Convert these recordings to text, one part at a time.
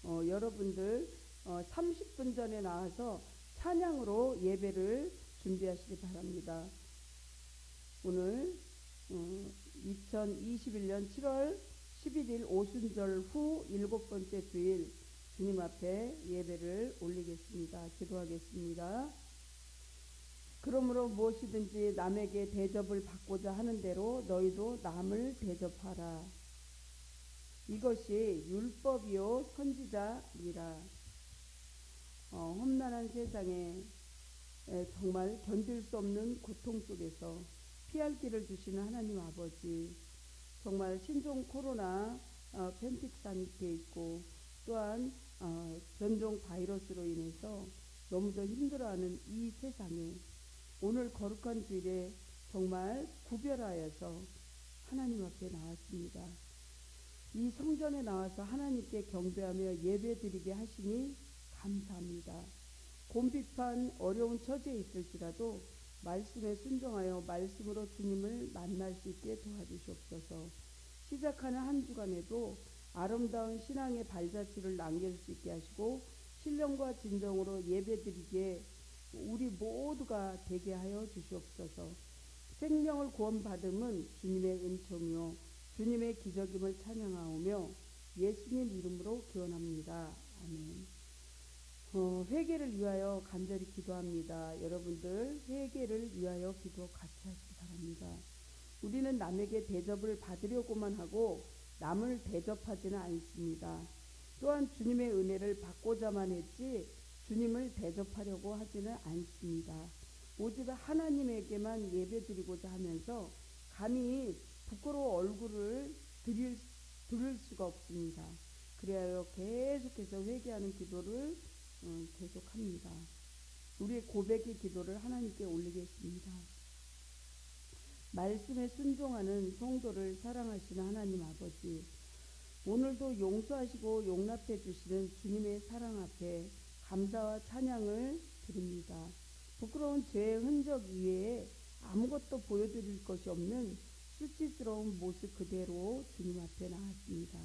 여러분들 30분 전에 나와서 찬양으로 예배를 준비하시기 바랍니다. 오늘 2021년 7월 11일 오순절 후 7번째 주일 주님 앞에 예배를 올리겠습니다. 기도하겠습니다. 그러므로 무엇이든지 남에게 대접을 받고자 하는 대로 너희도 남을 대접하라. 이것이 율법이요 선지자니라. 험난한 세상에 정말 견딜 수 없는 고통 속에서 피할 길을 주시는 하나님 아버지, 정말 신종 코로나 팬틱사니트에 있고 또한 변종 바이러스로 인해서 너무도 힘들어하는 이 세상에 오늘 거룩한 주일에 정말 구별하여서 하나님 앞에 나왔습니다. 이 성전에 나와서 하나님께 경배하며 예배드리게 하시니 감사합니다. 곤비판 어려운 처지에 있을지라도 말씀에 순종하여 말씀으로 주님을 만날 수 있게 도와주시옵소서. 시작하는 한 주간에도 아름다운 신앙의 발자취를 남길 수 있게 하시고 신령과 진정으로 예배드리기에 우리 모두가 되게 하여 주시옵소서. 생명을 구원받음은 주님의 은총이요 주님의 기적임을 찬양하오며 예수님 이름으로 기원합니다. 아멘. 회개를 위하여 간절히 기도합니다. 여러분들 회개를 위하여 기도 같이 하시기 바랍니다. 우리는 남에게 대접을 받으려고만 하고 남을 대접하지는 않습니다. 또한 주님의 은혜를 받고자만 했지 주님을 대접하려고 하지는 않습니다. 오직 하나님에게만 예배드리고자 하면서 감히 부끄러워 얼굴을 들을 수가 없습니다. 그래야 계속해서 회개하는 기도를 계속합니다. 우리의 고백의 기도를 하나님께 올리겠습니다. 말씀에 순종하는 성도를 사랑하시는 하나님 아버지, 오늘도 용서하시고 용납해 주시는 주님의 사랑 앞에 감사와 찬양을 드립니다. 부끄러운 죄의 흔적 이외에 아무것도 보여드릴 것이 없는 수치스러운 모습 그대로 주님 앞에 나왔습니다.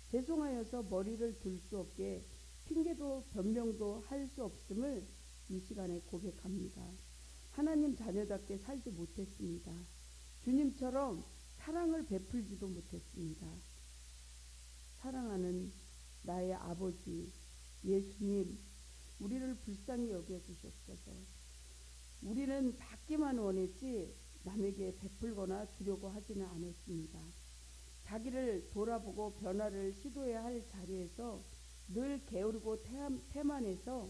죄송하여서 머리를 들 수 없게 핑계도 변명도 할 수 없음을 이 시간에 고백합니다. 하나님 자녀답게 살지 못했습니다. 주님처럼 사랑을 베풀지도 못했습니다. 사랑하는 나의 아버지 예수님, 우리를 불쌍히 여겨주셨소서. 우리는 받기만 원했지 남에게 베풀거나 주려고 하지는 않았습니다. 자기를 돌아보고 변화를 시도해야 할 자리에서 늘 게으르고 태만해서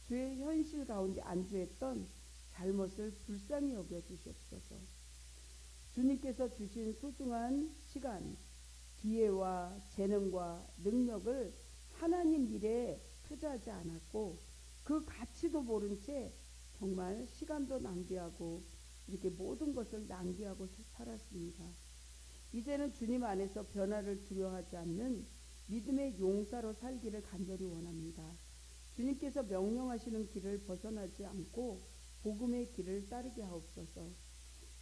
죄의 현실 가운데 안주했던 잘못을 불쌍히 여겨주시옵소서. 주님께서 주신 소중한 시간, 기회와 재능과 능력을 하나님 일에 투자하지 않았고 그 가치도 모른 채 정말 시간도 낭비하고 이렇게 모든 것을 낭비하고 살았습니다. 이제는 주님 안에서 변화를 두려워하지 않는 믿음의 용사로 살기를 간절히 원합니다. 주님께서 명령하시는 길을 벗어나지 않고 복음의 길을 따르게 하옵소서.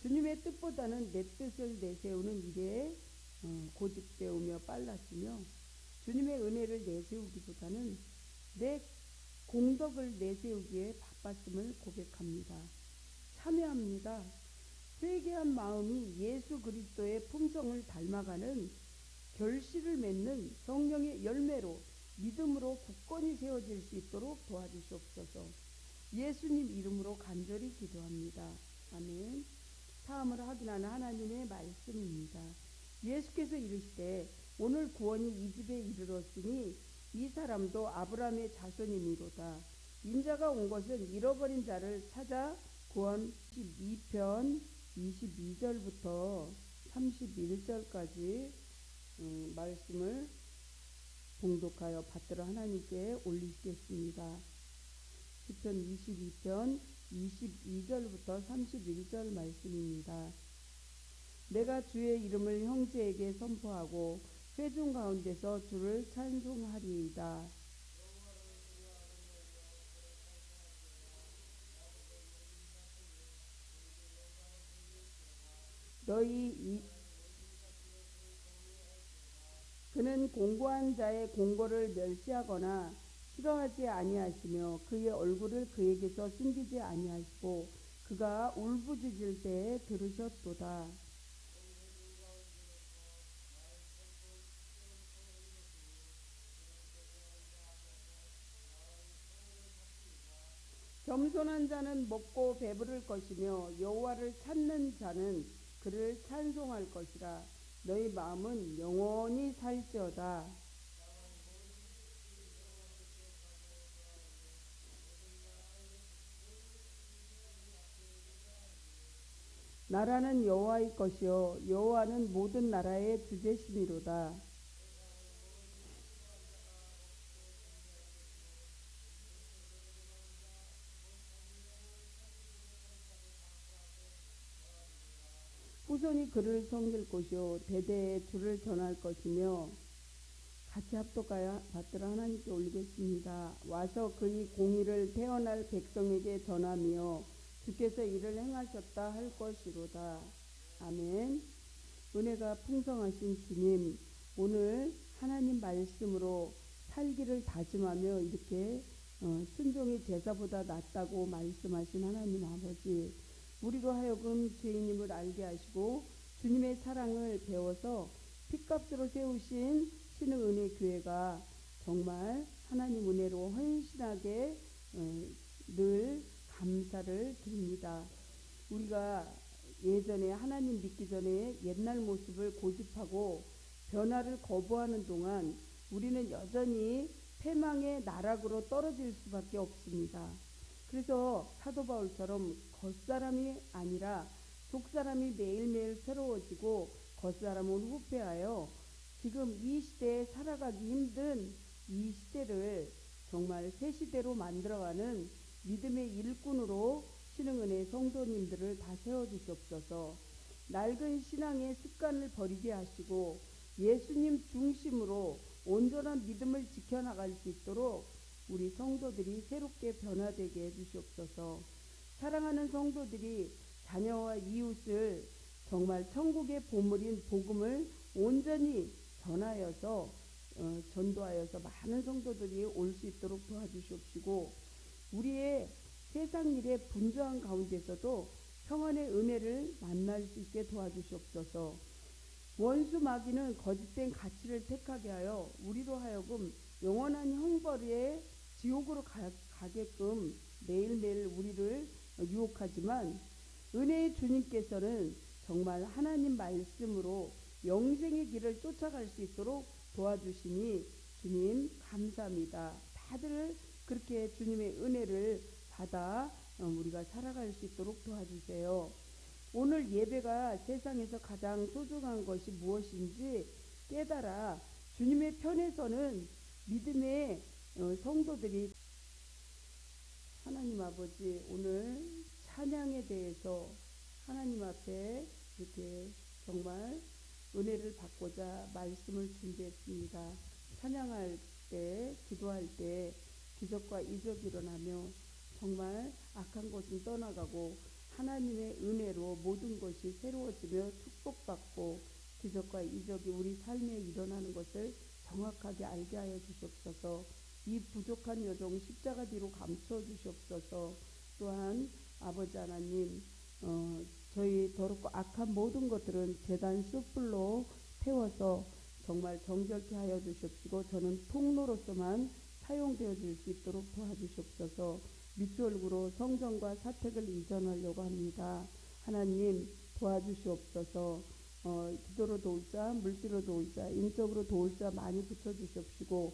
주님의 뜻보다는 내 뜻을 내세우는 일에 고집되우며 빨랐으며 주님의 은혜를 내세우기보다는 내 공덕을 내세우기에 바빴음을 고백합니다. 참여합니다. 회개한 마음이 예수 그리스도의 품성을 닮아가는 결실을 맺는 성령의 열매로 믿음으로 굳건히 세워질 수 있도록 도와주시옵소서. 예수님 이름으로 간절히 기도합니다. 아멘. 사함을 확인하는 하나님의 말씀입니다. 예수께서 이르시되 오늘 구원이 이 집에 이르렀으니 이 사람도 아브라함의 자손이니로다. 인자가 온 것은 잃어버린 자를 찾아 구원. 12편 22절부터 31절까지 말씀을 봉독하여 받들어 하나님께 올리시겠습니다. 시편 22편 22절부터 31절 말씀입니다. 내가 주의 이름을 형제에게 선포하고 회중 가운데서 주를 찬송하리이다. 그는 공고한 자의 공고를 멸시하거나 싫어하지 아니하시며 그의 얼굴을 그에게서 숨기지 아니하시고 그가 울부짖을 때에 들으셨도다. 겸손한 자는 먹고 배부를 것이며 여호와를 찾는 자는 그를 찬송할 것이라. 너희 마음은 영원히 살지어다. 나라는 여호와의 것이요 여호와는 모든 나라의 주제심이로다. 후손이 그를 섬길 것이요 대대에 주를 전할 것이며 같이 합독하여 받들어 하나님께 올리겠습니다. 와서 그의 공의를 태어날 백성에게 전하며 주께서 이를 행하셨다 할 것이로다. 아멘. 은혜가 풍성하신 주님, 오늘 하나님 말씀으로 살기를 다짐하며 이렇게 순종이 제사보다 낫다고 말씀하신 하나님 아버지, 우리로 하여금 죄인임을 알게 하시고 주님의 사랑을 배워서 핏값으로 세우신 신흥은혜교회가 정말 하나님 은혜로 헌신하게 늘 감사를 드립니다. 우리가 예전에 하나님 믿기 전에 옛날 모습을 고집하고 변화를 거부하는 동안 우리는 여전히 패망의 나락으로 떨어질 수밖에 없습니다. 그래서 사도 바울처럼 겉사람이 아니라 속사람이 매일매일 새로워지고 겉사람은 후패하여 지금 이 시대에 살아가기 힘든 이 시대를 정말 새 시대로 만들어가는 믿음의 일꾼으로 신흥은혜 성도님들을 다 세워주시옵소서. 낡은 신앙의 습관을 버리게 하시고 예수님 중심으로 온전한 믿음을 지켜나갈 수 있도록 우리 성도들이 새롭게 변화되게 해주시옵소서. 사랑하는 성도들이 자녀와 이웃을 정말 천국의 보물인 복음을 온전히 전도하여서 많은 성도들이 올 수 있도록 도와주시옵시고 우리의 세상 일의 분주한 가운데서도 평안의 은혜를 만날 수 있게 도와주시옵소서. 원수 마귀는 거짓된 가치를 택하게 하여 우리로 하여금 영원한 형벌의 지옥으로 가게끔 매일매일 우리를 유혹하지만 은혜의 주님께서는 정말 하나님 말씀으로 영생의 길을 쫓아갈 수 있도록 도와주시니 주님 감사합니다. 다들 그렇게 주님의 은혜를 받아 우리가 살아갈 수 있도록 도와주세요. 오늘 예배가 세상에서 가장 소중한 것이 무엇인지 깨달아 주님의 편에서는 믿음의 성도들이 하나님 아버지 오늘 찬양에 대해서 하나님 앞에 이렇게 정말 은혜를 받고자 말씀을 준비했습니다. 찬양할 때 기도할 때 기적과 이적이 일어나며 정말 악한 것은 떠나가고 하나님의 은혜로 모든 것이 새로워지며 축복받고 기적과 이적이 우리 삶에 일어나는 것을 정확하게 알게 하여 주시옵소서. 이 부족한 여정 십자가 뒤로 감추어 주시옵소서. 또한 아버지 하나님 저희 더럽고 악한 모든 것들은 제단 숯불로 태워서 정말 정결케 하여 주시옵시고 저는 통로로서만 사용되어질 수 있도록 도와주시옵소서. 밑줄구로 성전과 사택을 이전하려고 합니다. 하나님 도와주시옵소서. 기도로 도울 자, 물질로 도울 자, 인적으로 도울 자 많이 붙여주시옵시고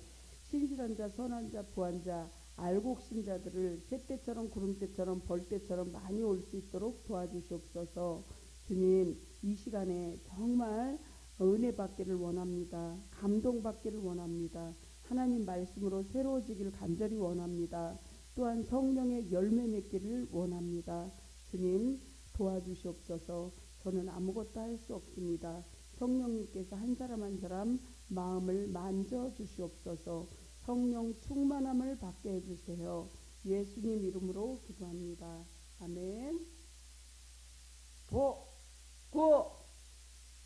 신실한 자, 선한 자, 부한 자, 알곡신 자들을 새때처럼 구름때처럼 벌때처럼 많이 올 수 있도록 도와주시옵소서. 주님 이 시간에 정말 은혜 받기를 원합니다. 감동 받기를 원합니다. 하나님 말씀으로 새로워지기를 간절히 원합니다. 또한 성령의 열매 맺기를 원합니다. 주님 도와주시옵소서. 저는 아무것도 할 수 없습니다. 성령님께서 한 사람 한 사람 마음을 만져 주시옵소서. 성령 충만함을 받게 해주세요. 예수님 이름으로 기도합니다. 아멘.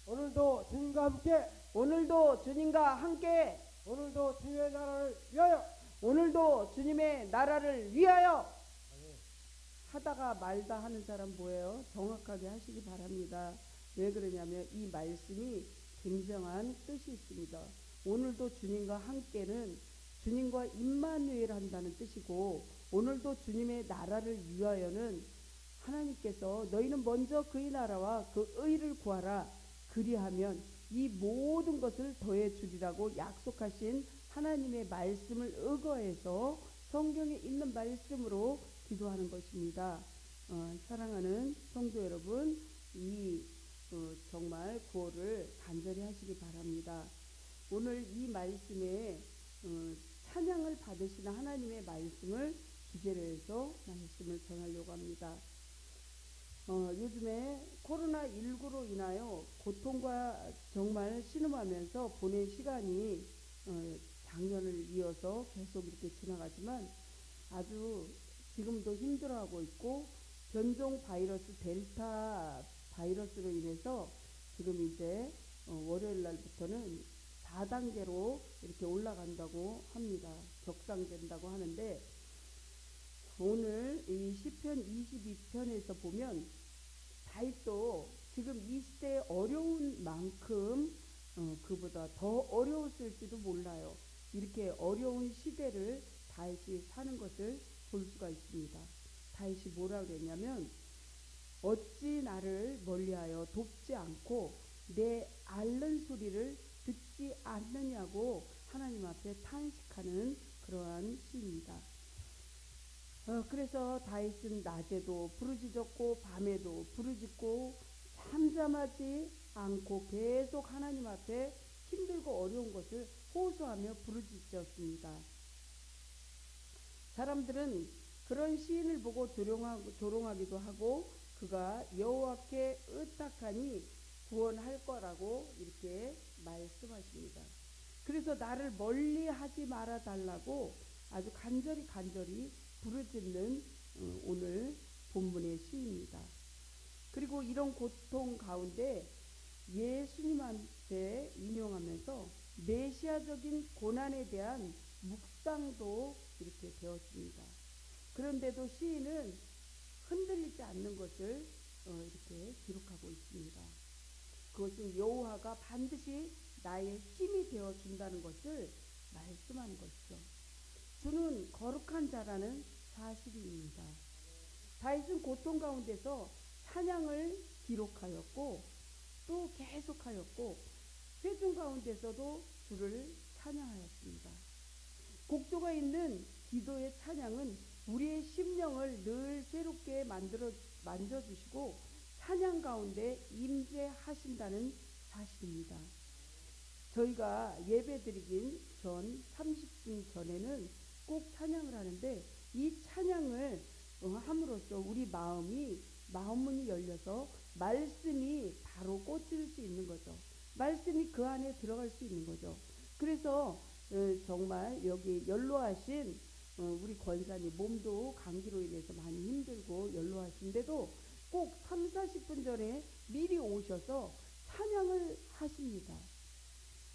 오늘도 주님과 함께 오늘도 주님과 함께 오늘도 주님의 나라를 위하여. 오늘도 주님의 나라를 위하여 아멘. 하다가 말다 하는 사람 뭐예요? 정확하게 하시기 바랍니다. 왜 그러냐면 이 말씀이 굉장한 뜻이 있습니다. 오늘도 주님과 함께는 주님과 임마누엘 한다는 뜻이고, 오늘도 주님의 나라를 위하여는 하나님께서 너희는 먼저 그의 나라와 그 의를 구하라, 그리하면 이 모든 것을 더해 주리라고 약속하신 하나님의 말씀을 의거해서 성경에 있는 말씀으로 기도하는 것입니다. 사랑하는 성도 여러분, 이 정말 구호를 간절히 하시기 바랍니다. 오늘 이 말씀에 찬양을 받으시는 하나님의 말씀을 주제로 해서 말씀을 전하려고 합니다. 요즘에 코로나19로 인하여 고통과 정말 신음하면서 보낸 시간이 작년을 이어서 계속 이렇게 지나가지만 아주 지금도 힘들어하고 있고, 변종 바이러스 델타 바이러스로 인해서 지금 이제 월요일 날부터는 4단계로 이렇게 올라간다고 합니다. 격상된다고 하는데, 오늘 이 시편 22편에서 보면 다윗도 지금 이 시대에 어려운 만큼 그보다 더 어려웠을지도 몰라요. 이렇게 어려운 시대를 다윗이 사는 것을 볼 수가 있습니다. 다윗이 뭐라 그랬냐면, 어찌 나를 멀리하여 돕지 않고 내 앓는 소리를 듣지 않느냐고 하나님 앞에 탄식하는 그러한 시입니다. 그래서 다윗은 낮에도 부르짖었고 밤에도 부르짖고 잠잠하지 않고 계속 하나님 앞에 힘들고 어려운 것을 호소하며 부르짖었습니다. 사람들은 그런 시인을 보고 조롱하기도 하고, 그가 여호와께 의탁하니 구원할 거라고 이렇게 말씀하십니다. 그래서 나를 멀리 하지 말아 달라고 아주 간절히 부르짖는 오늘 본문의 시입니다. 그리고 이런 고통 가운데 예수님한테 인용하면서 메시아적인 고난에 대한 묵상도 이렇게 되었습니다. 그런데도 시인은 흔들리지 않는 것을 이렇게 기록하고 있습니다. 그것은 여호와가 반드시 나의 힘이 되어 준다는 것을 말씀하는 것이죠. 주는 거룩한 자라는 사실입니다. 다윗은 고통 가운데서 찬양을 기록하였고 또 계속하였고, 회중 가운데서도 주를 찬양하였습니다. 곡조가 있는 기도의 찬양은 우리의 심령을 늘 새롭게 만져주시고 찬양 가운데 임재하신다는 사실입니다. 저희가 예배드리긴 전 30분 전에는 꼭 찬양을 하는데, 이 찬양을 함으로써 우리 마음문이 열려서 말씀이 바로 꽂힐 수 있는 거죠. 말씀이 그 안에 들어갈 수 있는 거죠. 그래서 정말 여기 연로하신 우리 권사님, 몸도 감기로 인해서 많이 힘들고 연로하신데도 꼭 3, 40분 전에 미리 오셔서 찬양을 하십니다.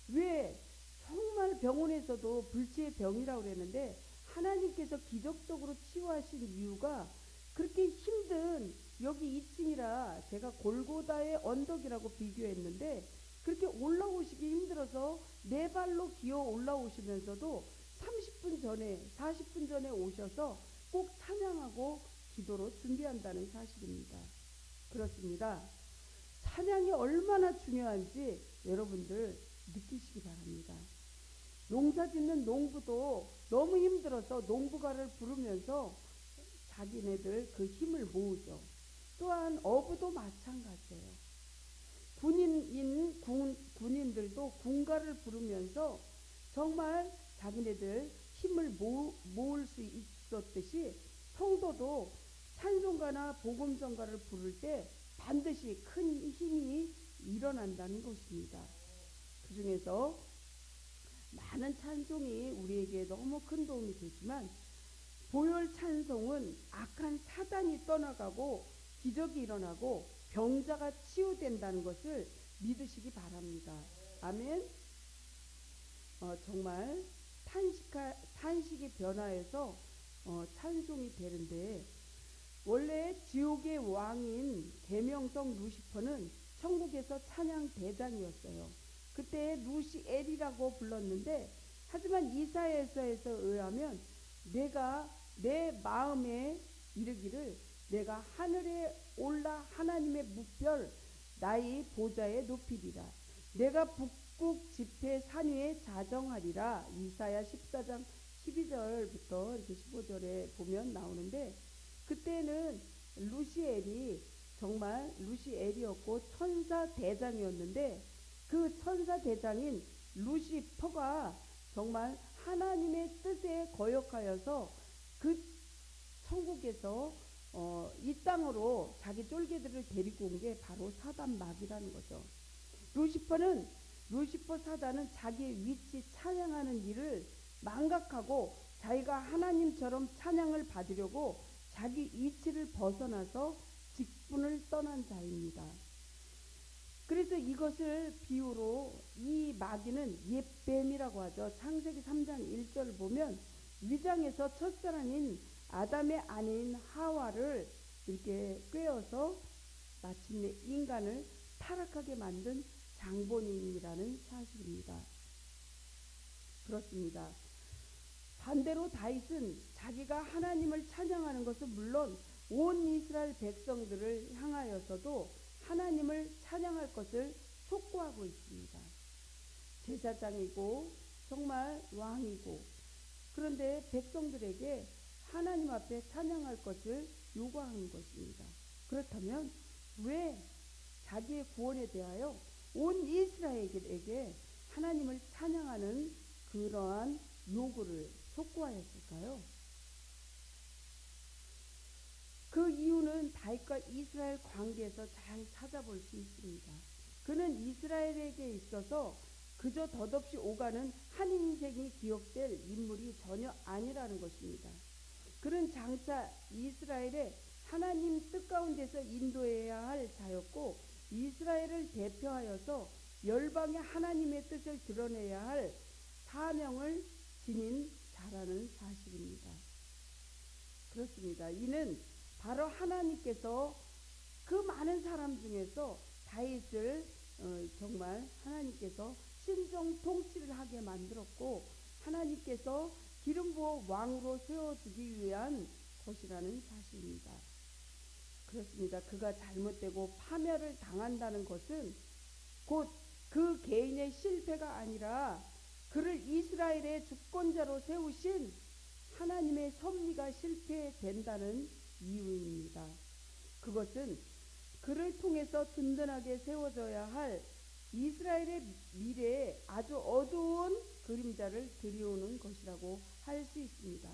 왜? 정말 병원에서도 불치의 병이라고 그랬는데 하나님께서 기적적으로 치유하신 이유가, 그렇게 힘든 여기 2층이라 제가 골고다의 언덕이라고 비교했는데, 그렇게 올라오시기 힘들어서 네 발로 기어 올라오시면서도 30분 전에 40분 전에 오셔서 꼭 찬양하고 기도로 준비한다는 사실입니다. 그렇습니다. 찬양이 얼마나 중요한지 여러분들 느끼시기 바랍니다. 농사 짓는 농부도 너무 힘들어서 농부가를 부르면서 자기네들 그 힘을 모으죠. 또한 어부도 마찬가지예요. 군인들도 군가를 부르면서 정말 자기네들 힘을 모을 수 있었듯이, 성도도 찬송가나 복음성가를 부를 때 반드시 큰 힘이 일어난다는 것입니다. 그 중에서 많은 찬송이 우리에게 너무 큰 도움이 되지만, 보혈 찬송은 악한 사단이 떠나가고 기적이 일어나고 병자가 치유된다는 것을 믿으시기 바랍니다. 아멘. 정말 탄식이 변화해서 찬송이 되는데, 원래 지옥의 왕인 계명성 루시퍼는 천국에서 찬양 대장이었어요. 그때 루시엘이라고 불렀는데, 하지만 이사야서에서 의하면 내가 내 마음에 이르기를 내가 하늘에 올라 하나님의 무별 나의 보좌에 높이리라. 내가 북극 지폐 산 위에 자정하리라. 이사야 14장 12절부터 이렇게 15절에 보면 나오는데, 그때는 루시엘이 정말 루시엘이었고 천사 대장이었는데, 그 천사 대장인 루시퍼가 정말 하나님의 뜻에 거역하여서 그 천국에서 이 땅으로 자기 쫄개들을 데리고 온 게 바로 사단 마귀라는 거죠. 루시퍼 사단은 자기의 위치 찬양하는 일을 망각하고 자기가 하나님처럼 찬양을 받으려고 자기 이치를 벗어나서 직분을 떠난 자입니다. 그래서 이것을 비유로 이 마귀는 옛뱀이라고 하죠. 창세기 3장 1절을 보면 위장에서 첫사랑인 아담의 아내인 하와를 이렇게 꿰어서 마침내 인간을 타락하게 만든 장본인이라는 사실입니다. 그렇습니다. 반대로 다윗은 자기가 하나님을 찬양하는 것은 물론 온 이스라엘 백성들을 향하여서도 하나님을 찬양할 것을 촉구하고 있습니다. 제사장이고 정말 왕이고, 그런데 백성들에게 하나님 앞에 찬양할 것을 요구하는 것입니다. 그렇다면 왜 자기의 구원에 대하여 온 이스라엘에게 하나님을 찬양하는 그러한 요구를 촉구하였을까요? 그 이유는 다윗과 이스라엘 관계에서 잘 찾아볼 수 있습니다. 그는 이스라엘에게 있어서 그저 덧없이 오가는 한 인생이 기억될 인물이 전혀 아니라는 것입니다. 그는 장차 이스라엘의 하나님 뜻 가운데서 인도해야 할 자였고, 이스라엘을 대표하여서 열방의 하나님의 뜻을 드러내야 할 사명을 지닌 자라는 사실입니다. 그렇습니다. 이는 바로 하나님께서 그 많은 사람 중에서 다윗을 정말 하나님께서 신정 통치를 하게 만들었고, 하나님께서 기름 부어 왕으로 세워주기 위한 것이라는 사실입니다. 그렇습니다. 그가 잘못되고 파멸을 당한다는 것은 곧 그 개인의 실패가 아니라 그를 이스라엘의 주권자로 세우신 하나님의 섭리가 실패된다는 이유입니다. 그것은 그를 통해서 든든하게 세워져야 할 이스라엘의 미래에 아주 어두운 그림자를 들이오는 것이라고 할 수 있습니다.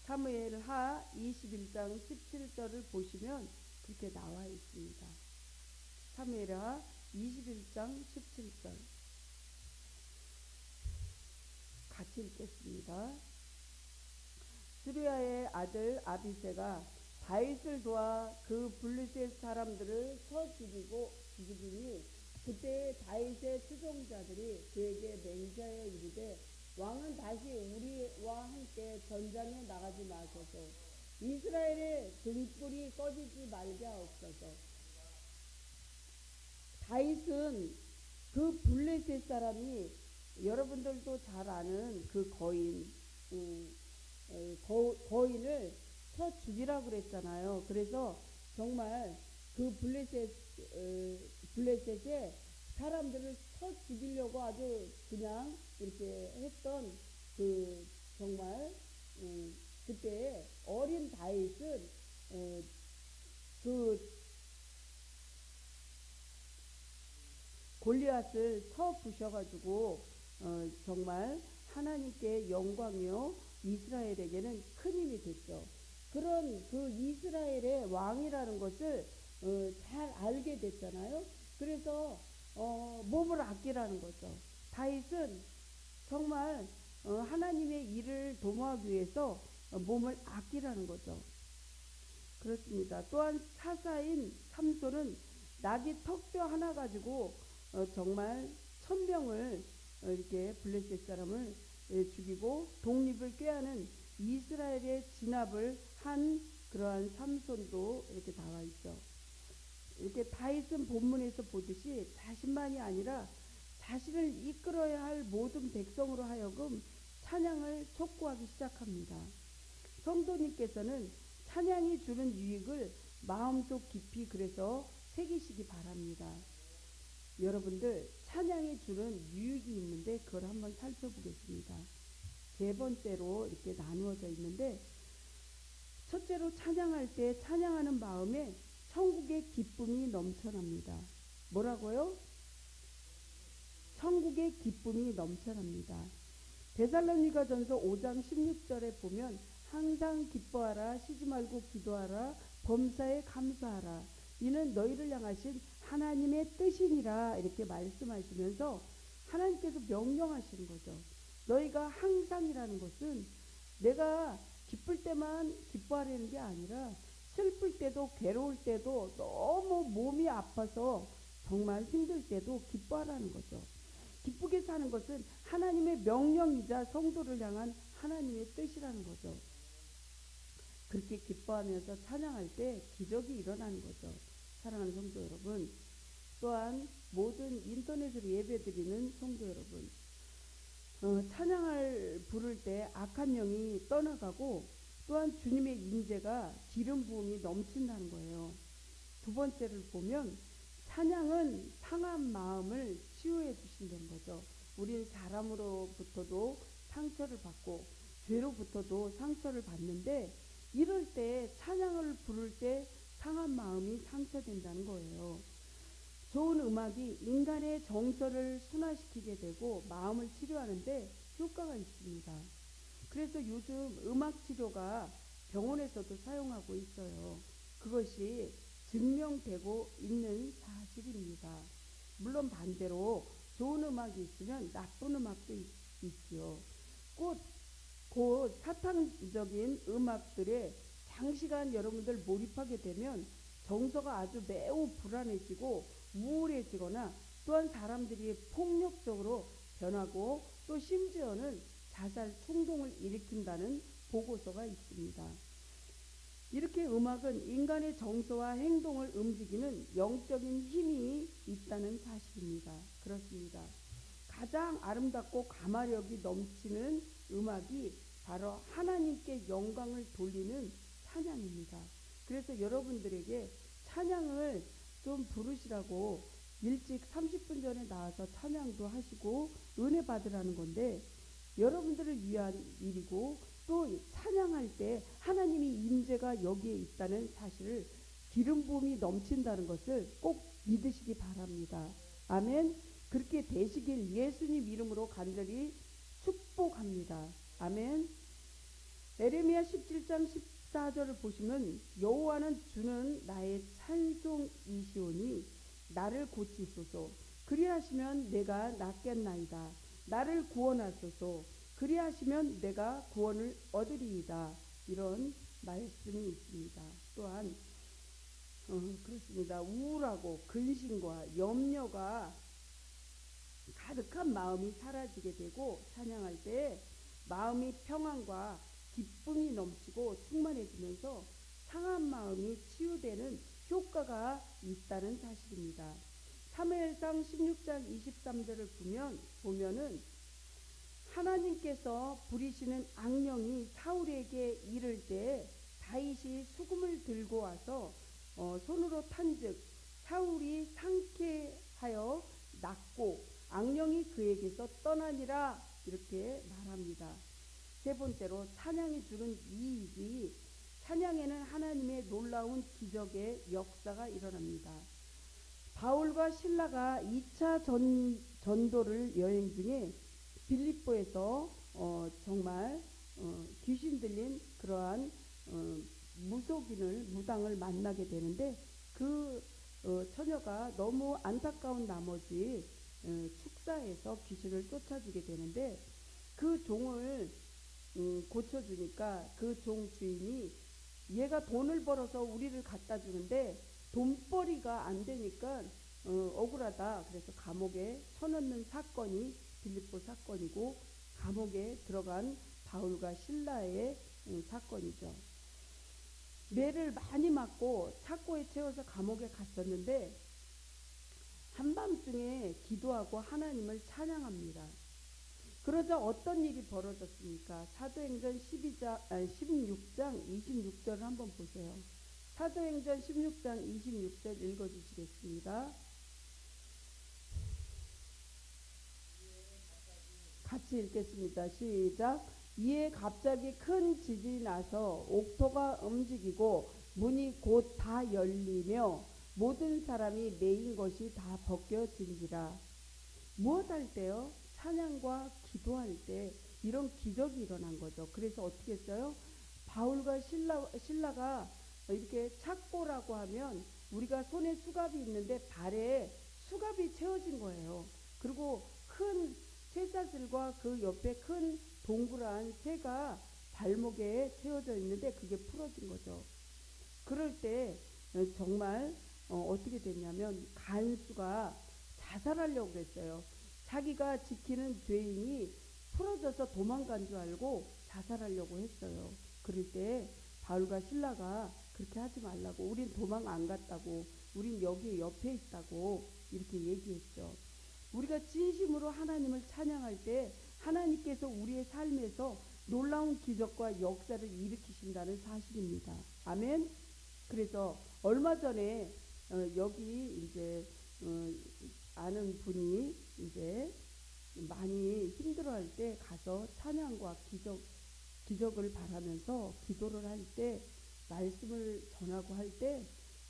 사무엘하 21장 17절을 보시면 그렇게 나와 있습니다. 사무엘하 21장 17절 같이 읽겠습니다. 스루야의 아들 아비새가 다윗을 도와 그 블레셋 사람들을 쳐 죽이니, 그때 다윗의 추종자들이 그에게 맹세하여 이르되 왕은 다시 우리와 함께 전장에 나가지 마소서. 이스라엘의 등불이 꺼지지 말게 하옵소서. 다윗은 그 블레셋 사람이 여러분들도 잘 아는 그 거인을 쳐 죽이라고 그랬잖아요. 그래서 정말 그 블레셋의 사람들을 쳐 죽이려고 아주 그냥 이렇게 했던 그 정말 그때 어린 다윗은 그 골리앗을 쳐 부셔가지고 정말 하나님께 영광이요 이스라엘에게는 큰 힘이 됐죠. 그런 그 이스라엘의 왕이라는 것을 잘 알게 됐잖아요. 그래서 몸을 아끼라는 거죠. 다윗은 정말 하나님의 일을 도모하기 위해서 몸을 아끼라는 거죠. 그렇습니다. 또한 사사인 삼손은 낙이 턱뼈 하나 가지고 정말 천명을 이렇게 블레셋 사람을 죽이고 독립을 꾀하는 이스라엘의 진압을 한 그러한 삼손도 이렇게 나와 있죠. 이렇게 다윗은 본문에서 보듯이 자신만이 아니라 자신을 이끌어야 할 모든 백성으로 하여금 찬양을 촉구하기 시작합니다. 성도님께서는 찬양이 주는 유익을 마음속 깊이 그래서 새기시기 바랍니다. 여러분들 찬양이 주는 유익이 있는데 그걸 한번 살펴보겠습니다. 세 번째로 이렇게 나누어져 있는데, 첫째로 찬양할 때 찬양하는 마음에 천국의 기쁨이 넘쳐납니다. 뭐라고요? 천국의 기쁨이 넘쳐납니다. 데살로니가전서 5장 16절에 보면 항상 기뻐하라, 쉬지 말고 기도하라, 범사에 감사하라, 이는 너희를 향하신 하나님의 뜻이니라, 이렇게 말씀하시면서 하나님께서 명령하시는 거죠. 너희가 항상이라는 것은 내가 기쁠 때만 기뻐하려는 게 아니라 슬플 때도 괴로울 때도 너무 몸이 아파서 정말 힘들 때도 기뻐하라는 거죠. 기쁘게 사는 것은 하나님의 명령이자 성도를 향한 하나님의 뜻이라는 거죠. 그렇게 기뻐하면서 찬양할 때 기적이 일어나는 거죠. 사랑하는 성도 여러분, 또한 모든 인터넷으로 예배드리는 성도 여러분, 찬양을 부를 때 악한 영이 떠나가고 또한 주님의 임재가 기름 부음이 넘친다는 거예요. 두 번째를 보면 찬양은 상한 마음을 치유해 주신다는 거죠. 우리는 사람으로부터도 상처를 받고 죄로부터도 상처를 받는데, 이럴 때 찬양을 부를 때 상한 마음이 상처된다는 거예요. 좋은 음악이 인간의 정서를 순화시키게 되고 마음을 치료하는데 효과가 있습니다. 그래서 요즘 음악 치료가 병원에서도 사용하고 있어요. 그것이 증명되고 있는 사실입니다. 물론 반대로 좋은 음악이 있으면 나쁜 음악도 있죠. 곧 사탄적인 음악들에 장시간 여러분들 몰입하게 되면 정서가 아주 매우 불안해지고 우울해지거나 또한 사람들이 폭력적으로 변하고 또 심지어는 자살 충동을 일으킨다는 보고서가 있습니다. 이렇게 음악은 인간의 정서와 행동을 움직이는 영적인 힘이 있다는 사실입니다. 그렇습니다. 가장 아름답고 가마력이 넘치는 음악이 바로 하나님께 영광을 돌리는 찬양입니다. 그래서 여러분들에게 찬양을 좀 부르시라고 일찍 30분 전에 나와서 찬양도 하시고 은혜 받으라는 건데, 여러분들을 위한 일이고 또 찬양할 때 하나님의 임재가 여기에 있다는 사실을, 기름 부음이 넘친다는 것을 꼭 믿으시기 바랍니다. 아멘. 그렇게 되시길 예수님 이름으로 간절히 축복합니다. 아멘. 에레미야 17장 14절을 보시면 여호와는 주는 나의 찬송이시오니 나를 고치소서. 그리하시면 내가 낫겠나이다. 나를 구원하소서. 그리하시면 내가 구원을 얻으리이다. 이런 말씀이 있습니다. 또한 그렇습니다. 우울하고 근심과 염려가 가득한 마음이 사라지게 되고 찬양할 때 마음이 평안과 기쁨이 넘치고 충만해지면서 상한 마음이 치유되는 효과가 있다는 사실입니다. 사무엘상 16장 23절을 보면은 하나님께서 부리시는 악령이 사울에게 이를 때 다윗이 수금을 들고 와서 손으로 탄즉 사울이 상쾌하여 낫고 악령이 그에게서 떠나니라, 이렇게 말합니다. 세 번째로 찬양이 주는 이익이, 찬양에는 하나님의 놀라운 기적의 역사가 일어납니다. 바울과 실라가 2차 전도를 여행 중에 빌립보에서 정말 귀신 들린 그러한 무당을 만나게 되는데, 그 처녀가 너무 안타까운 나머지 축사해서 귀신을 쫓아주게 되는데, 그 종을 고쳐주니까 그 종 주인이 얘가 돈을 벌어서 우리를 갖다 주는데 돈벌이가 안 되니까 억울하다. 그래서 감옥에 쳐넣는 사건이 빌립보 사건이고 감옥에 들어간 바울과 실라의 사건이죠. 매를 많이 맞고 착고에 채워서 감옥에 갔었는데 한밤중에 기도하고 하나님을 찬양합니다. 그러자 어떤 일이 벌어졌습니까? 사도행전 16장 26절을 한번 보세요. 사도행전 16장 26절 읽어주시겠습니다. 같이 읽겠습니다. 시작. 이에 갑자기 큰 지진이 나서 옥토가 움직이고 문이 곧 다 열리며 모든 사람이 매인 것이 다 벗겨진지라. 무엇할 때요? 찬양과 기도할 때 이런 기적이 일어난 거죠. 그래서 어떻게 했어요? 바울과 실라가 이렇게 착고라고 하면 우리가 손에 수갑이 있는데 발에 수갑이 채워진 거예요. 그리고 큰 쇠사슬과 그 옆에 큰 동그란 새가 발목에 채워져 있는데 그게 풀어진 거죠. 그럴 때 정말 어떻게 됐냐면 간수가 자살하려고 그랬어요. 자기가 지키는 죄인이 풀어져서 도망간 줄 알고 자살하려고 했어요. 그럴 때 바울과 실라가 그렇게 하지 말라고, 우린 도망 안 갔다고, 우린 여기 옆에 있다고 이렇게 얘기했죠. 우리가 진심으로 하나님을 찬양할 때 하나님께서 우리의 삶에서 놀라운 기적과 역사를 일으키신다는 사실입니다. 아멘. 그래서 얼마 전에 여기 이제 아는 분이 이제 많이 힘들어할 때 가서 찬양과 기적을 바라면서 기도를 할 때 말씀을 전하고 할 때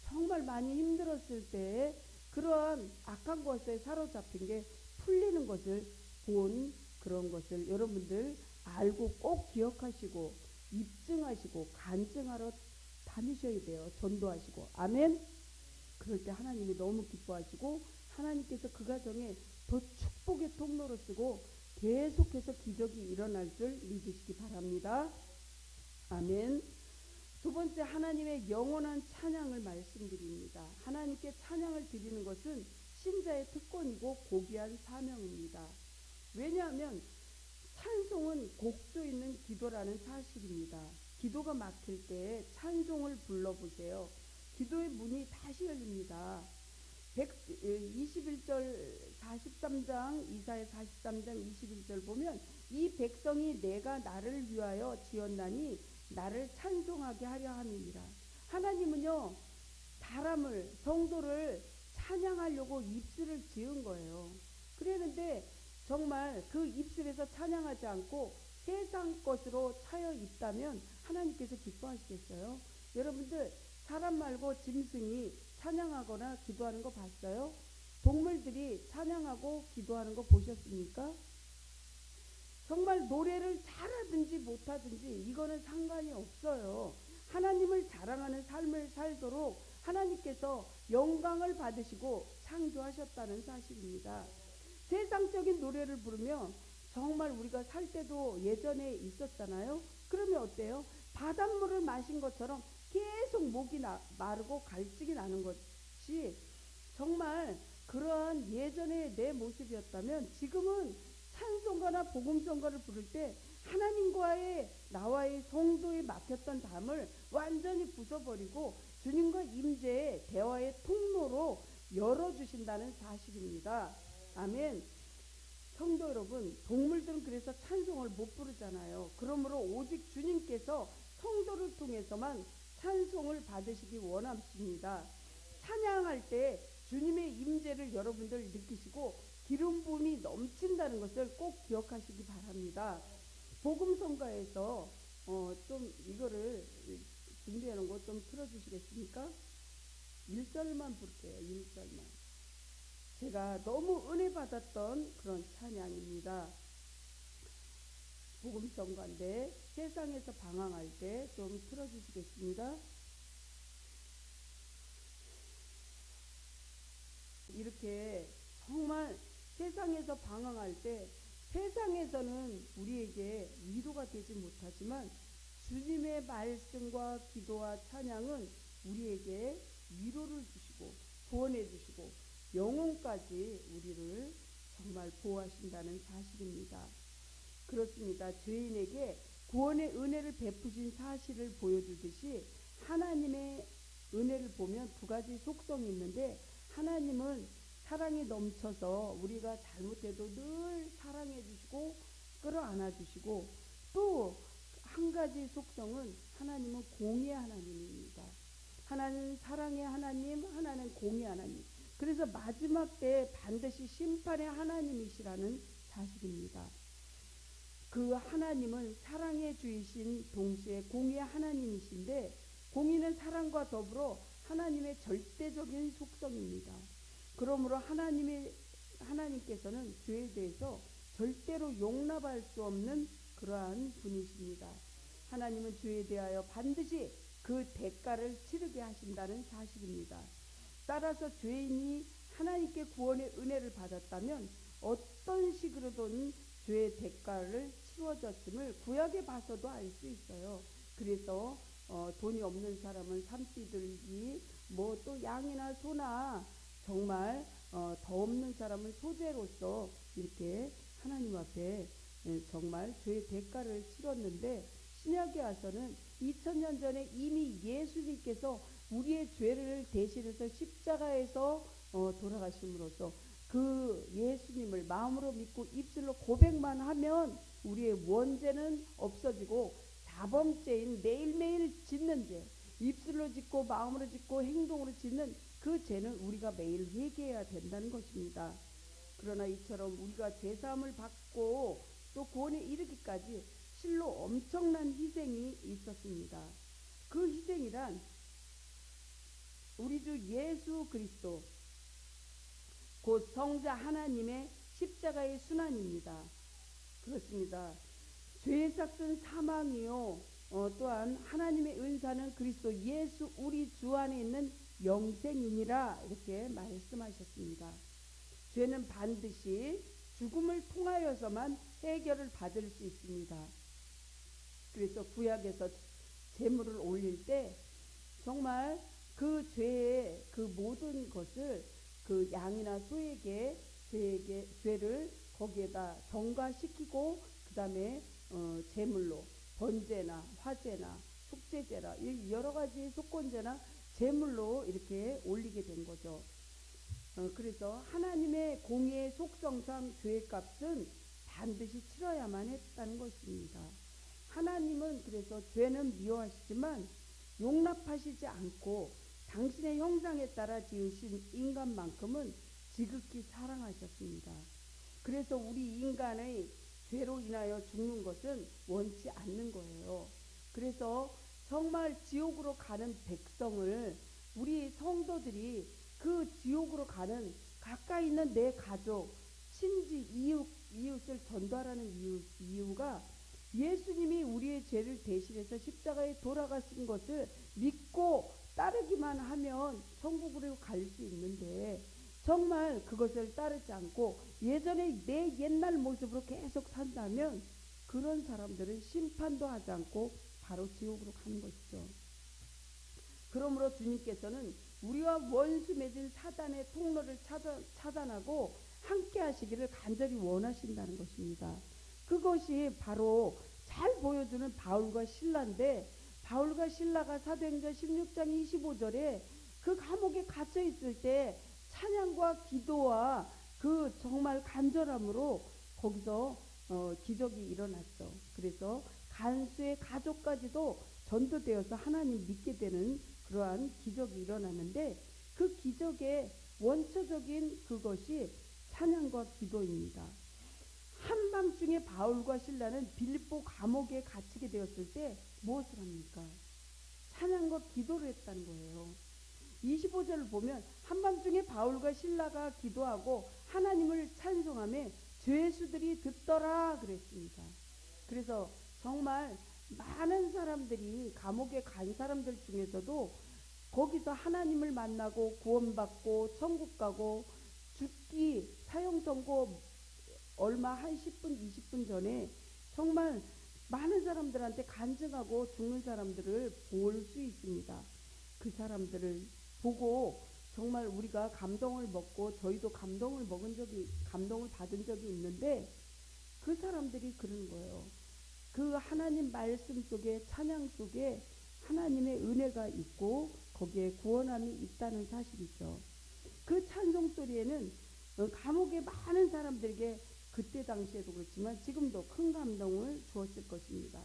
정말 많이 힘들었을 때 그러한 악한 것에 사로잡힌 게 풀리는 것을 본 그런 것을 여러분들 알고 꼭 기억하시고 입증하시고 간증하러 다니셔야 돼요. 전도하시고. 아멘. 그럴 때 하나님이 너무 기뻐하시고 하나님께서 그 가정에 더 축복의 통로로 쓰고 계속해서 기적이 일어날 줄 믿으시기 바랍니다. 아멘. 두 번째, 하나님의 영원한 찬양을 말씀드립니다. 하나님께 찬양을 드리는 것은 신자의 특권이고 고귀한 사명입니다. 왜냐하면 찬송은 곡조 있는 기도라는 사실입니다. 기도가 막힐 때 찬송을 불러보세요. 기도의 문이 다시 열립니다. 21절 43장 이사야 43장 21절 보면 이 백성이 내가 나를 위하여 지었나니 나를 찬송하게 하려 함이니라. 하나님은요 사람을 성도를 찬양하려고 입술을 지은 거예요. 그랬는데 정말 그 입술에서 찬양하지 않고 세상 것으로 차여 있다면 하나님께서 기뻐하시겠어요? 여러분들 사람 말고 짐승이 찬양하거나 기도하는 거 봤어요? 동물들이 찬양하고 기도하는 거 보셨습니까? 정말 노래를 잘하든지 못하든지 이거는 상관이 없어요. 하나님을 자랑하는 삶을 살도록 하나님께서 영광을 받으시고 창조하셨다는 사실입니다. 세상적인 노래를 부르면 정말 우리가 살 때도 예전에 있었잖아요. 그러면 어때요? 바닷물을 마신 것처럼 계속 목이 마르고 갈증이 나는 것이 정말 그러한 예전의 내 모습이었다면 지금은 찬송가나 복음성가를 부를 때 하나님과의 나와의 성도에 막혔던 담을 완전히 부숴버리고 주님과 임재의 대화의 통로로 열어주신다는 사실입니다. 아멘. 성도 여러분, 동물들은 그래서 찬송을 못 부르잖아요. 그러므로 오직 주님께서 성도를 통해서만 찬송을 받으시기 원하십니다. 찬양할 때 주님의 임재를 여러분들 느끼시고 기름 부음이 넘친다는 것을 꼭 기억하시기 바랍니다. 복음성가에서 좀 이거를 준비해 놓은 거 좀 틀어주시겠습니까? 1절만 부를게요. 1절만. 제가 너무 은혜 받았던 그런 찬양입니다. 복음성가인데 세상에서 방황할 때 좀 틀어주시겠습니다. 이렇게 정말 세상에서 방황할 때 세상에서는 우리에게 위로가 되지 못하지만 주님의 말씀과 기도와 찬양은 우리에게 위로를 주시고 구원해 주시고 영혼까지 우리를 정말 보호하신다는 사실입니다. 그렇습니다. 죄인에게 구원의 은혜를 베푸신 사실을 보여주듯이 하나님의 은혜를 보면 두 가지 속성이 있는데, 하나님은 사랑이 넘쳐서 우리가 잘못해도 늘 사랑해 주시고 끌어안아 주시고, 또 한 가지 속성은 하나님은 공의의 하나님입니다. 하나는 사랑의 하나님, 하나는 공의의 하나님. 그래서 마지막 때 반드시 심판의 하나님이시라는 사실입니다. 그 하나님은 사랑의 주이신 동시에 공의의 하나님이신데, 공의는 사랑과 더불어 하나님의 절대적인 속성입니다. 그러므로 하나님께서는 죄에 대해서 절대로 용납할 수 없는 그러한 분이십니다. 하나님은 죄에 대하여 반드시 그 대가를 치르게 하신다는 사실입니다. 따라서 죄인이 하나님께 구원의 은혜를 받았다면 어떤 식으로든 죄의 대가를 치러졌음을 구약에 봐서도 알 수 있어요. 그래서 돈이 없는 사람은 산비둘기, 뭐 또 양이나 소나 정말 더 없는 사람은 소재로서 이렇게 하나님 앞에 정말 죄의 대가를 치렀는데, 신약에 와서는 2000년 전에 이미 예수님께서 우리의 죄를 대신해서 십자가에서 돌아가심으로써 그 예수님을 마음으로 믿고 입술로 고백만 하면 우리의 원죄는 없어지고, 자범죄인 매일매일 짓는 죄, 입술로 짓고 마음으로 짓고 행동으로 짓는 그 죄는 우리가 매일 회개해야 된다는 것입니다. 그러나 이처럼 우리가 죄사함을 받고 또 구원에 이르기까지 실로 엄청난 희생이 있었습니다. 그 희생이란 우리 주 예수 그리스도 곧 성자 하나님의 십자가의 순환입니다. 그렇습니다. 죄의 삭은 사망이요, 또한 하나님의 은사는 그리스도 예수 우리 주 안에 있는 영생이니라, 이렇게 말씀하셨습니다. 죄는 반드시 죽음을 통하여서만 해결을 받을 수 있습니다. 그래서 구약에서 제물을 올릴 때 정말 그 죄의 그 모든 것을 그 양이나 소에게 죄를 거기에다 경과시키고, 그 다음에 제물로 번제나 화제나 속죄제나 여러 가지 속건제나 제물로 이렇게 올리게 된 거죠. 그래서 하나님의 공의의 속성상 죄의 값은 반드시 치러야만 했다는 것입니다. 하나님은 그래서 죄는 미워하시지만 용납하시지 않고 당신의 형상에 따라 지으신 인간만큼은 지극히 사랑하셨습니다. 그래서 우리 인간의 죄로 인하여 죽는 것은 원치 않는 거예요. 그래서 정말 지옥으로 가는 백성을, 우리 성도들이 그 지옥으로 가는 가까이 있는 내 가족, 친지, 이웃을 전도하라는 이유가 예수님이 우리의 죄를 대신해서 십자가에 돌아가신 것을 믿고 따르기만 하면 천국으로 갈 수 있는데, 정말 그것을 따르지 않고 예전에 내 옛날 모습으로 계속 산다면 그런 사람들은 심판도 하지 않고 바로 지옥으로 가는 것이죠. 그러므로 주님께서는 우리와 원수 맺은 사단의 통로를 차단하고 함께 하시기를 간절히 원하신다는 것입니다. 그것이 바로 잘 보여주는 바울과 실라인데, 바울과 실라가 사도행전 16장 25절에 그 감옥에 갇혀 있을 때 찬양과 기도와 그 정말 간절함으로 거기서 기적이 일어났죠. 그래서 간수의 가족까지도 전도되어서 하나님 믿게 되는 그러한 기적이 일어났는데, 그 기적의 원초적인 그것이 찬양과 기도입니다. 한밤중에 바울과 실라는 빌립보 감옥에 갇히게 되었을 때 무엇을 합니까? 찬양과 기도를 했다는 거예요. 25절을 보면 한밤중에 바울과 실라가 기도하고 하나님을 찬송하며 죄수들이 듣더라 그랬습니다. 그래서 정말 많은 사람들이 감옥에 간 사람들 중에서도 거기서 하나님을 만나고 구원받고 천국 가고, 죽기 사형 선고 얼마 한 10분 20분 전에 정말 많은 사람들한테 간증하고 죽는 사람들을 볼 수 있습니다. 그 사람들을 보고 정말 우리가 감동을 먹고 저희도 감동을 받은 적이 있는데 그 사람들이 그러는 거예요. 그 하나님 말씀 속에 찬양 속에 하나님의 은혜가 있고 거기에 구원함이 있다는 사실이죠. 그 찬송 소리에는 감옥에 많은 사람들에게 그때 당시에도 그렇지만 지금도 큰 감동을 주었을 것입니다.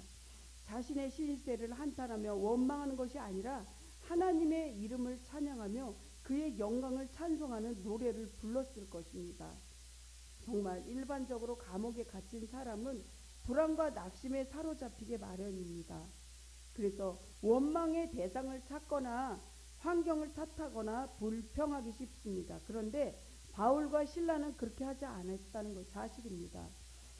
자신의 신세를 한탄하며 원망하는 것이 아니라 하나님의 이름을 찬양하며 그의 영광을 찬송하는 노래를 불렀을 것입니다. 정말 일반적으로 감옥에 갇힌 사람은 불안과 낙심에 사로잡히게 마련입니다. 그래서 원망의 대상을 찾거나 환경을 탓하거나 불평하기 쉽습니다. 그런데 바울과 실라는 그렇게 하지 않았다는 것 사실입니다.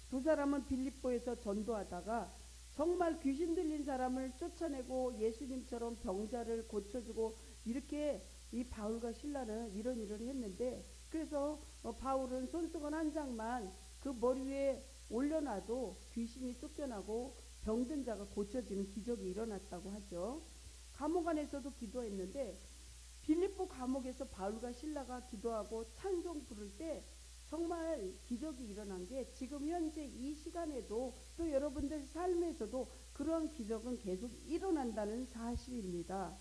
두 사람은 빌립보에서 전도하다가 정말 귀신 들린 사람을 쫓아내고 예수님처럼 병자를 고쳐주고 이렇게 이 바울과 실라는 이런 일을 했는데 그래서 바울은 손수건 한 장만 그 머리 위에 올려놔도 귀신이 쫓겨나고 병든 자가 고쳐지는 기적이 일어났다고 하죠. 감옥 안에서도 기도했는데 빌립보 감옥에서 바울과 실라가 기도하고 찬송 부를 때 정말 기적이 일어난 게 지금 현재 이 시간에도 또 여러분들 삶에서도 그런 기적은 계속 일어난다는 사실입니다.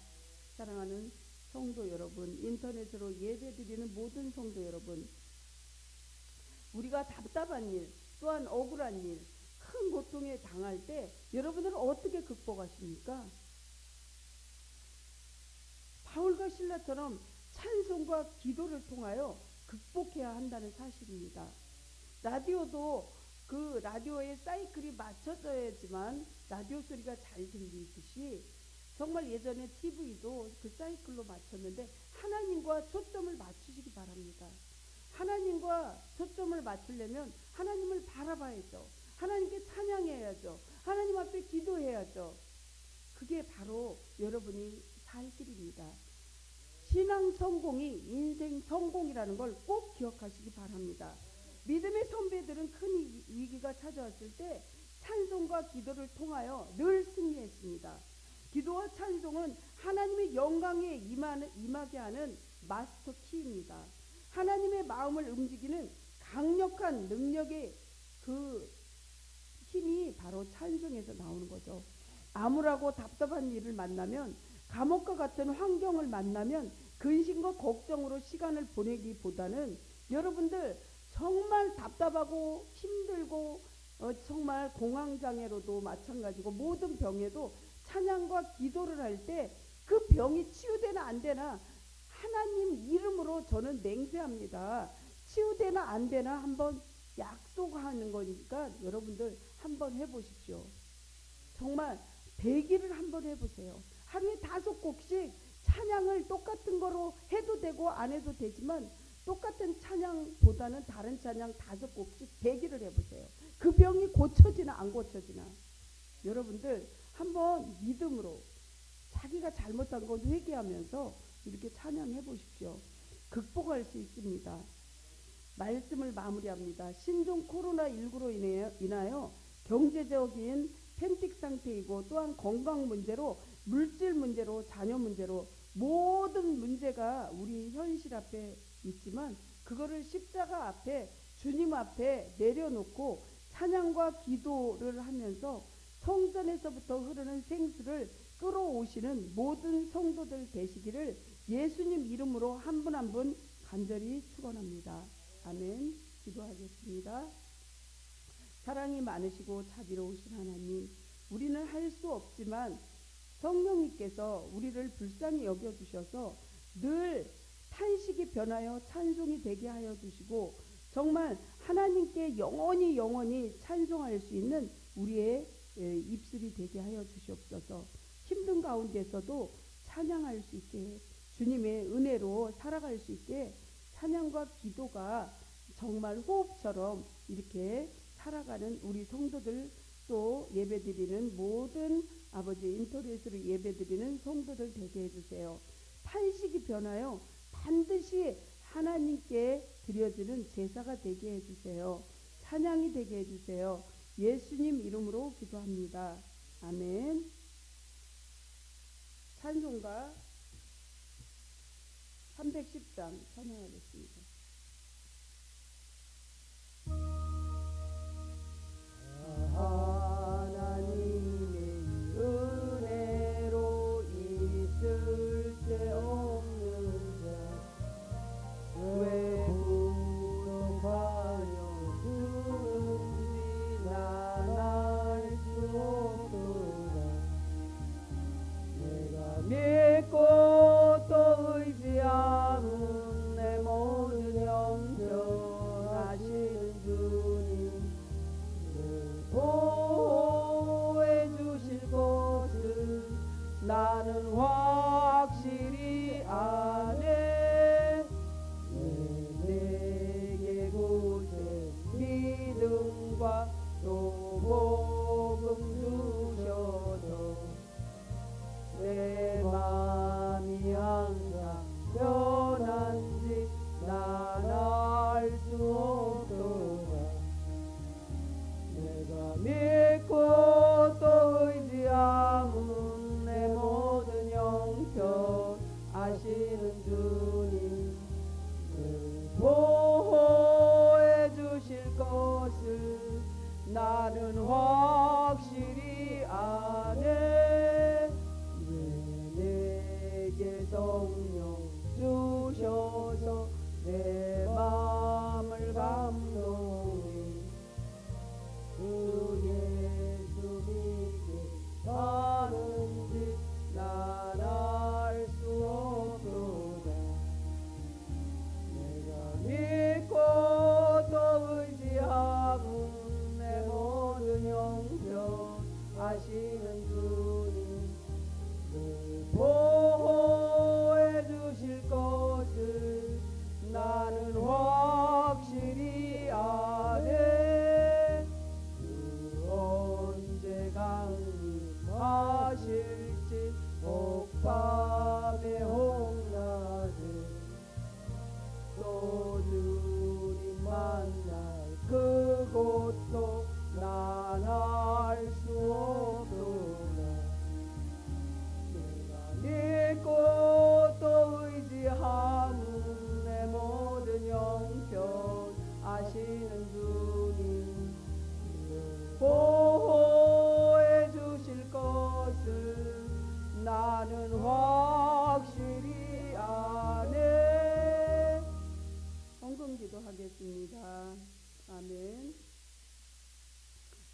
사랑하는 성도 여러분, 인터넷으로 예배드리는 모든 성도 여러분, 우리가 답답한 일, 또한 억울한 일, 큰 고통에 당할 때 여러분들은 어떻게 극복하십니까? 바울과 실라처럼 찬송과 기도를 통하여 극복해야 한다는 사실입니다. 라디오도 그 라디오의 사이클이 맞춰져야지만 라디오 소리가 잘 들리듯이 정말 예전에 TV도 그 사이클로 맞췄는데 하나님과 초점을 맞추시기 바랍니다. 하나님과 초점을 맞추려면 하나님을 바라봐야죠. 하나님께 찬양해야죠. 하나님 앞에 기도해야죠. 그게 바로 여러분이 살 길입니다. 신앙 성공이 인생 성공이라는 걸 꼭 기억하시기 바랍니다. 믿음의 선배들은 큰 위기가 찾아왔을 때 찬송과 기도를 통하여 늘 승리했습니다. 기도와 찬송은 하나님의 영광에 임하게 하는 마스터 키입니다. 하나님의 마음을 움직이는 강력한 능력의 그 힘이 바로 찬송에서 나오는 거죠. 암울하고 답답한 일을 만나면, 감옥과 같은 환경을 만나면 근심과 걱정으로 시간을 보내기보다는 여러분들 정말 답답하고 힘들고 정말 공황장애로도 마찬가지고 모든 병에도 찬양과 기도를 할 때 그 병이 치유되나 안 되나 하나님 이름으로 저는 맹세합니다. 치유되나 안 되나 한번 약속하는 거니까 여러분들 한번 해보십시오. 정말 100일을 한번 해보세요. 하루에 5곡씩 찬양을 똑같은 거로 해도 되고 안 해도 되지만 똑같은 찬양보다는 다른 찬양 5곡씩 100일을 해보세요. 그 병이 고쳐지나 안 고쳐지나. 여러분들 한번 믿음으로 자기가 잘못한 건 회개하면서 이렇게 찬양해 보십시오. 극복할 수 있습니다. 말씀을 마무리합니다. 신종 코로나19로 인하여 경제적인 팬틱 상태이고 또한 건강 문제로 물질 문제로 자녀 문제로 모든 문제가 우리 현실 앞에 있지만 그거를 십자가 앞에 주님 앞에 내려놓고 찬양과 기도를 하면서 성전에서부터 흐르는 생수를 끌어오시는 모든 성도들 되시기를 예수님 이름으로 한 분 한 분 간절히 축원합니다. 아멘. 기도하겠습니다. 사랑이 많으시고 자비로우신 하나님, 우리는 할 수 없지만 성령님께서 우리를 불쌍히 여겨주셔서 늘 탄식이 변하여 찬송이 되게 하여 주시고 정말 하나님께 영원히 찬송할 수 있는 우리의 입술이 되게 하여 주시옵소서. 힘든 가운데서도 찬양할 수 있게 주님의 은혜로 살아갈 수 있게 찬양과 기도가 정말 호흡처럼 이렇게 살아가는 우리 성도들 또 예배드리는 모든 아버지 인터넷으로 예배드리는 성도들 되게 해주세요. 탄식이 변하여 반드시 하나님께 드려지는 제사가 되게 해주세요. 찬양이 되게 해주세요. 예수님 이름으로 기도합니다. 아멘. 찬송가 310장 찬양하겠습니다. 하나님의 은혜로 있을 데 없는 자 왜 부족하여 주는지 난 알 수 없도다. 내가 믿고 또 의지하는 내 모든 영전하시는 주님 보호해 주실 것을 나는 확실히 아네. 내게 곳에 믿음과 또 복음 주셔서 내 마음이 항상 편한지 난 알 수 없도다. 내가 믿고 또 의지함은 내 모든 형편 아시는 주님 보호해 주실 것을 나는 확실히 아네. 왜 내게 성령 주셔서 내 마음을 감동해 주 예수 믿게 사는지 난 알 수 없도다. 내가 믿고 또 의지하고 내 모든 형편 아시는 주님 보호해 주실 것을 나는 확실히 아네. 언제 강림하실지 옥밤의 홍낮에 또 주님 만날 그곳도 난 알 수 없도다. 내가 믿고 또 의지하는 내 모든 형편 아시는 주님 보호해 주실 것을 나는 확실히 아네. 헌금 기도하겠습니다. 아멘.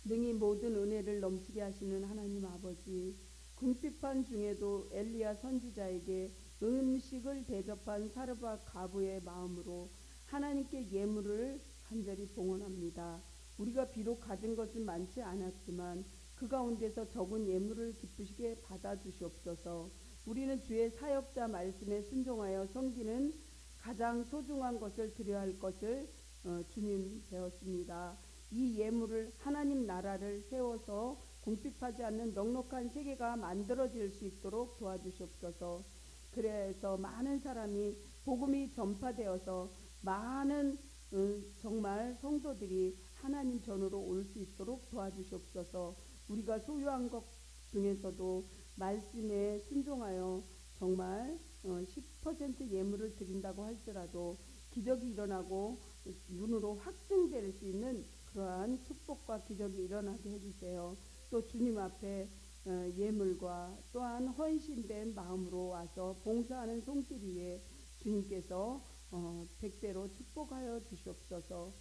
능히 모든 은혜를 넘치게 하시는 하나님 아버지, 궁핍한 중에도 엘리야 선지자에게 음식을 대접한 사르밧 가부의 마음으로 하나님께 예물을 간절히 봉헌합니다. 우리가 비록 가진 것은 많지 않았지만 그 가운데서 적은 예물을 기쁘시게 받아주시옵소서. 우리는 주의 사역자 말씀에 순종하여 섬기는 가장 소중한 것을 드려야 할 것을 주님 배웠습니다. 이 예물을 하나님 나라를 세워서 궁핍하지 않는 넉넉한 세계가 만들어질 수 있도록 도와주시옵소서. 그래서 많은 사람이 복음이 전파되어서 많은 정말 성도들이 하나님 전으로 올 수 있도록 도와주시옵소서. 우리가 소유한 것 중에서도 말씀에 순종하여 정말 10% 예물을 드린다고 할지라도 기적이 일어나고 눈으로 확증될 수 있는 그러한 축복과 기적이 일어나게 해주세요. 또 주님 앞에 예물과 또한 헌신된 마음으로 와서 봉사하는 손길 위에 주님께서 백배로 축복하여 주시옵소서.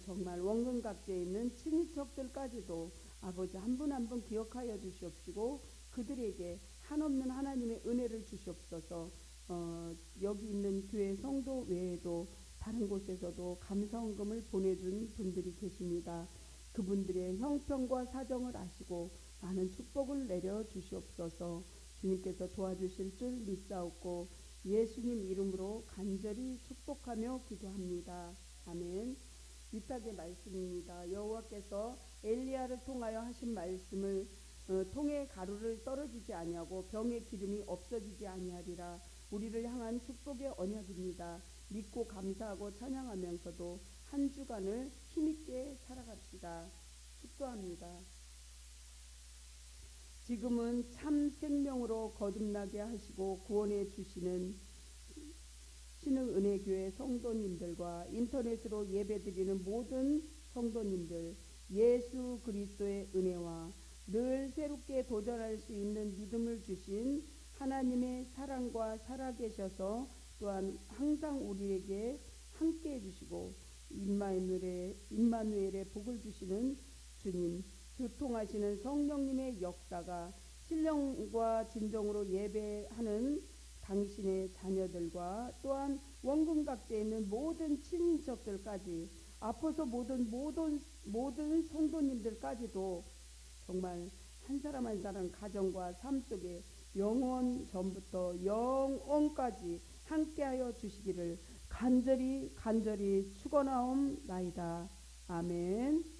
정말 원근각지에 있는 친인척들까지도 아버지 한 분 한 분 기억하여 주시옵시고 그들에게 한없는 하나님의 은혜를 주시옵소서. 여기 있는 교회 성도 외에도 다른 곳에서도 감사헌금을 보내준 분들이 계십니다. 그분들의 형편과 사정을 아시고 많은 축복을 내려 주시옵소서. 주님께서 도와주실 줄 믿사옵고 예수님 이름으로 간절히 축복하며 기도합니다. 아멘. 위탁의 말씀입니다. 여호와께서 엘리야를 통하여 하신 말씀을 통에 가루를 떨어지지 아니하고 병에 기름이 없어지지 아니하리라. 우리를 향한 축복의 언약입니다. 믿고 감사하고 찬양하면서도 한 주간을 힘있게 살아갑시다. 축도합니다. 지금은 참 생명으로 거듭나게 하시고 구원해 주시는 신흥은혜교회 성도님들과 인터넷으로 예배드리는 모든 성도님들, 예수 그리스도의 은혜와 늘 새롭게 도전할 수 있는 믿음을 주신 하나님의 사랑과 살아계셔서 또한 항상 우리에게 함께 해주시고 임마누엘의 복을 주시는 주님, 교통하시는 성령님의 역사가 신령과 진정으로 예배하는 당신의 자녀들과 또한 원근각지에 있는 모든 친인척들까지 앞서서 모든 성도님들까지도 정말 한 사람 한 사람 가정과 삶 속에 영원 전부터 영원까지 함께하여 주시기를 간절히 축원하옵나이다. 아멘.